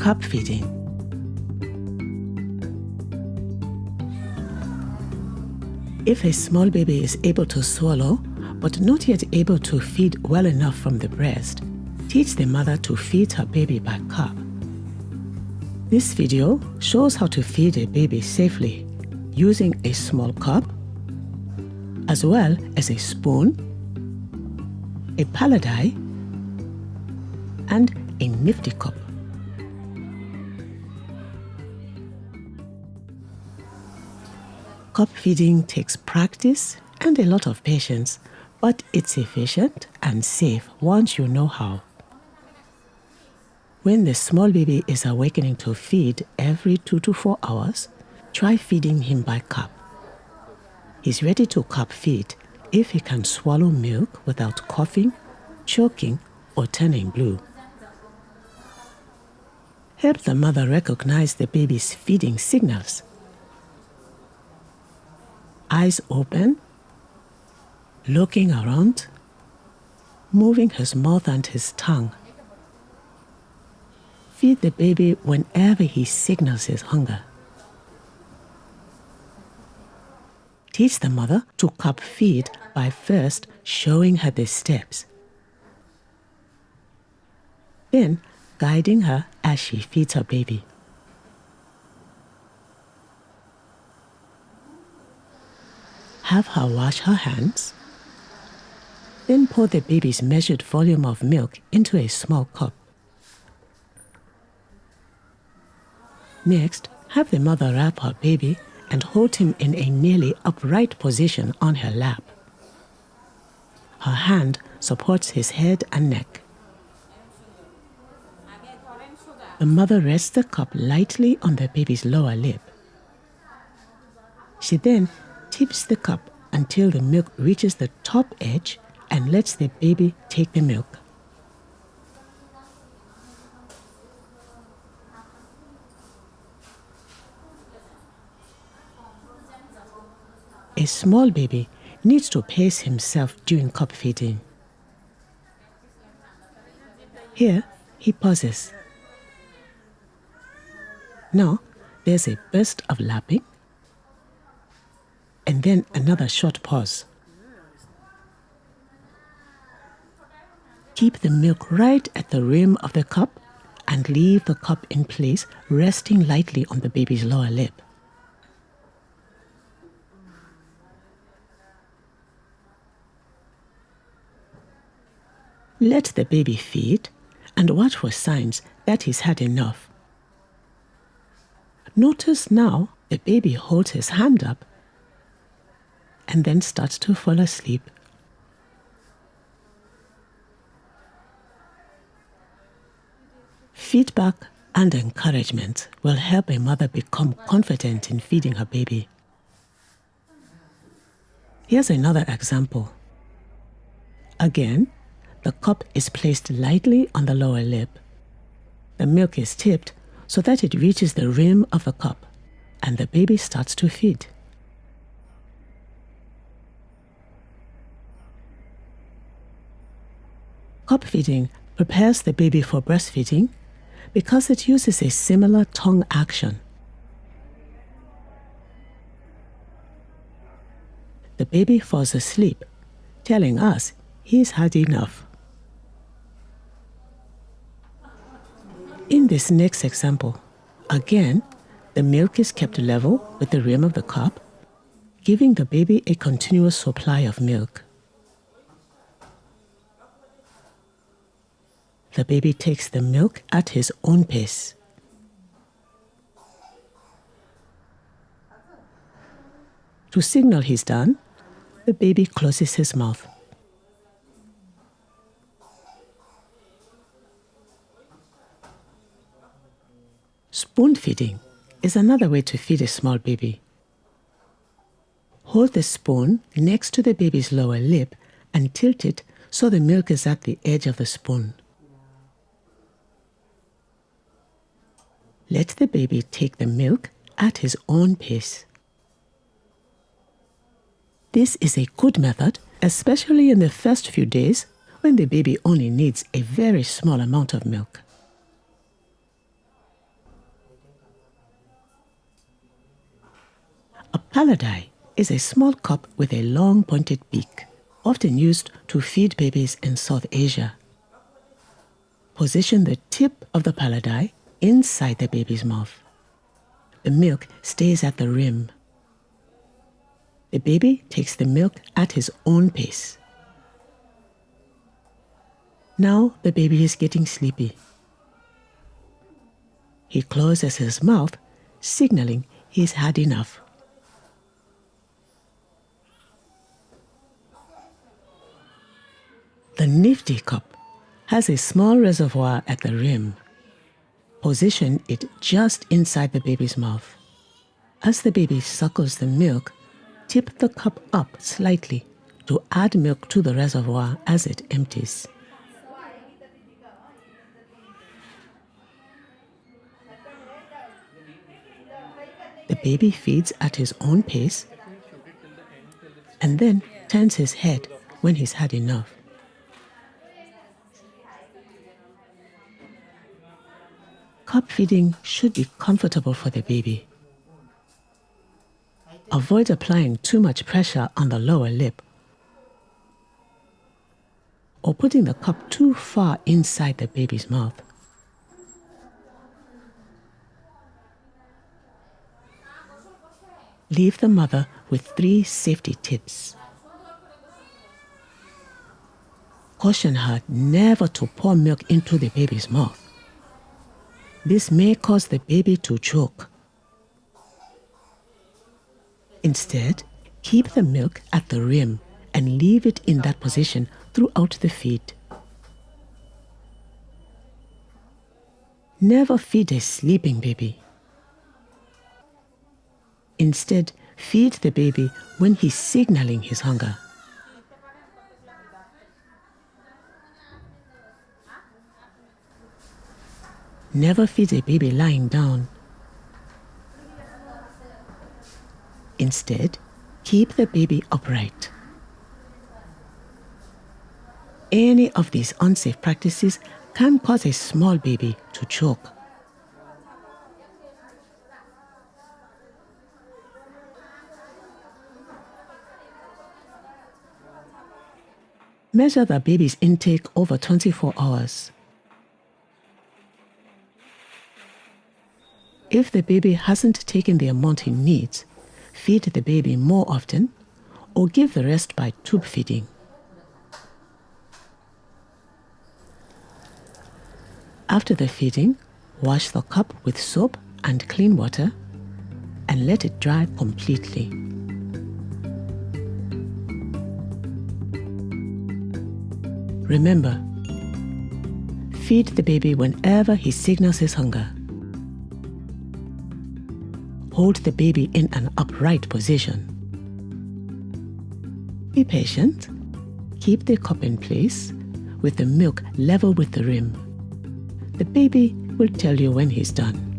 Cup feeding. If a small baby is able to swallow, but not yet able to feed well enough from the breast, teach the mother to feed her baby by cup. This video shows how to feed a baby safely using a small cup, as well as a spoon, a paladai, and a Nifty cup. Cup feeding takes practice and a lot of patience, but it's efficient and safe once you know how. When the small baby is awakening to feed every 2 to 4 hours, try feeding him by cup. He's ready to cup feed if he can swallow milk without coughing, choking, or turning blue. Help the mother recognize the baby's feeding signals. Eyes open, looking around, moving his mouth and his tongue. Feed the baby whenever he signals his hunger. Teach the mother to cup feed by first showing her the steps, then guiding her as she feeds her baby. Have her wash her hands, then pour the baby's measured volume of milk into a small cup. Next, have the mother wrap her baby and hold him in a nearly upright position on her lap. Her hand supports his head and neck. The mother rests the cup lightly on the baby's lower lip. She then tips the cup until the milk reaches the top edge and lets the baby take the milk. A small baby needs to pace himself during cup feeding. Here, he pauses. Now, there's a burst of lapping, and then another short pause. Keep the milk right at the rim of the cup and leave the cup in place, resting lightly on the baby's lower lip. Let the baby feed and watch for signs that he's had enough. Notice now the baby holds his hand up and then starts to fall asleep. Feedback and encouragement will help a mother become confident in feeding her baby. Here's another example. Again, the cup is placed lightly on the lower lip. The milk is tipped so that it reaches the rim of the cup, and the baby starts to feed. Cup feeding prepares the baby for breastfeeding because it uses a similar tongue action. The baby falls asleep, telling us he's had enough. In this next example, again, the milk is kept level with the rim of the cup, giving the baby a continuous supply of milk. The baby takes the milk at his own pace. To signal he's done, the baby closes his mouth. Spoon feeding is another way to feed a small baby. Hold the spoon next to the baby's lower lip and tilt it so the milk is at the edge of the spoon. Let the baby take the milk at his own pace. This is a good method, especially in the first few days when the baby only needs a very small amount of milk. A paladai is a small cup with a long pointed beak, often used to feed babies in South Asia. Position the tip of the paladai inside the baby's mouth. The milk stays at the rim. The baby takes the milk at his own pace. Now the baby is getting sleepy. He closes his mouth, signaling he's had enough. The Nifty cup has a small reservoir at the rim. Position it just inside the baby's mouth. As the baby suckles the milk, tip the cup up slightly to add milk to the reservoir as it empties. The baby feeds at his own pace and then turns his head when he's had enough. Cup feeding should be comfortable for the baby. Avoid applying too much pressure on the lower lip or putting the cup too far inside the baby's mouth. Leave the mother with 3 safety tips. Caution her never to pour milk into the baby's mouth. This may cause the baby to choke. Instead, keep the milk at the rim and leave it in that position throughout the feed. Never feed a sleeping baby. Instead, feed the baby when he's signaling his hunger. Never feed a baby lying down. Instead, keep the baby upright. Any of these unsafe practices can cause a small baby to choke. Measure the baby's intake over 24 hours. If the baby hasn't taken the amount he needs, feed the baby more often or give the rest by tube feeding. After the feeding, wash the cup with soap and clean water and let it dry completely. Remember, feed the baby whenever he signals his hunger. Hold the baby in an upright position. Be patient. Keep the cup in place with the milk level with the rim. The baby will tell you when he's done.